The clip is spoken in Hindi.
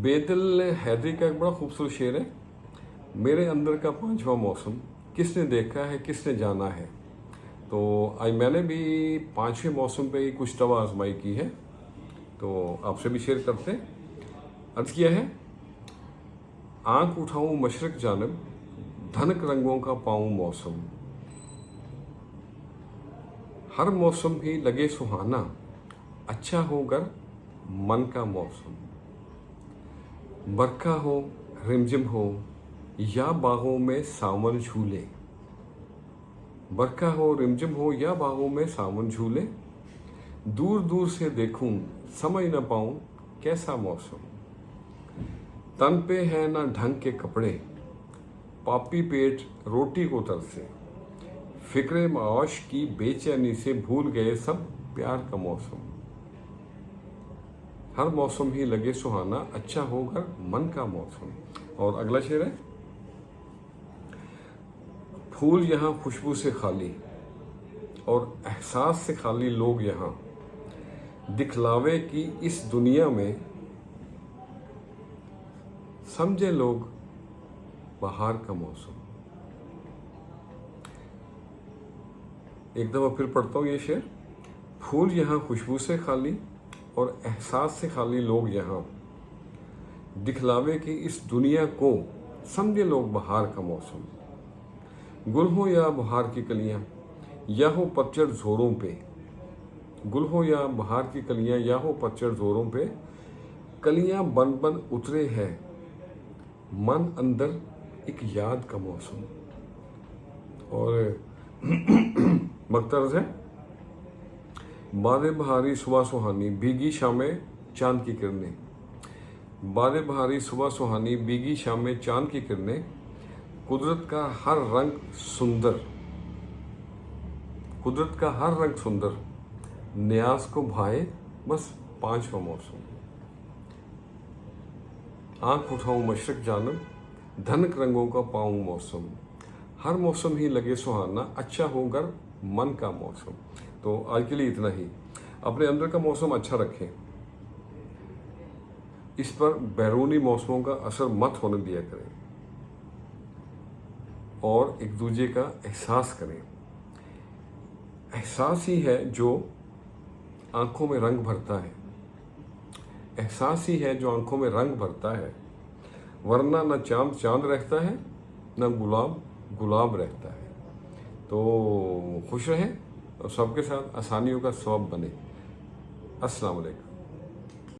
बेदिल हैदरी का एक बड़ा खूबसूरत शेर है, मेरे अंदर का पांचवा मौसम किसने देखा है किसने जाना है। तो आज मैंने भी पांचवें मौसम पे ही कुछ तवा आजमाई की है, तो आपसे भी शेयर करते हैं। अर्ज किया है, आंख उठाऊं मशरक जानब, धनक रंगों का पाऊं मौसम। हर मौसम भी लगे सुहाना, अच्छा हो गर मन का मौसम। बरखा हो रिमझिम हो या बागों में सावन झूले। बरखा हो रिमझिम हो या बागों में सावन झूले। दूर दूर से देखूं समझ न पाऊं कैसा मौसम। तन पे है ना ढंग के कपड़े, पापी पेट रोटी को तरसे। फिक्रे माश की बेचैनी से भूल गए सब प्यार का मौसम। हर मौसम ही लगे सुहाना, अच्छा होगा मन का मौसम। और अगला शेर है, फूल यहाँ खुशबू से खाली और एहसास से खाली लोग यहाँ। दिखलावे की इस दुनिया में समझे लोग बाहर का मौसम। एक दफा फिर पढ़ता हूँ ये शेर, फूल यहाँ खुशबू से खाली और एहसास से खाली लोग यहाँ। दिखलावे की इस दुनिया को समझे लोग बाहर का मौसम। गुल हो या बहार की कलियां या हो पतझड़ जोरों पे। गुल हो या बहार की कलियां या हो पतझड़ जोरों पे। कलियां बन बन उतरे हैं मन अंदर एक याद का मौसम। और मकतर्ज है, बादे बहारी सुबह सुहानी भीगी शामें चांद की किरणें। बादे बहारी सुबह सुहानी भीगी शामें चांद की किरणें। कुदरत का हर रंग सुंदर, कुदरत का हर रंग सुंदर। न्याज को भाए बस पांचवा मौसम। आंख उठाऊं मशरक जानब, धनक रंगों का पाऊं मौसम। हर मौसम ही लगे सुहाना, अच्छा होगा मन का मौसम। तो आज के लिए इतना ही। अपने अंदर का मौसम अच्छा रखें, इस पर बैरूनी मौसमों का असर मत होने दिया करें और एक दूसरे का एहसास करें। एहसास ही है जो आंखों में रंग भरता है। एहसास ही है जो आंखों में रंग भरता है, वरना न चांद चांद रहता है न गुलाब गुलाब रहता है। तो खुश रहें और सबके साथ आसानियों का सबब बने। अस्सलाम वालेकुम।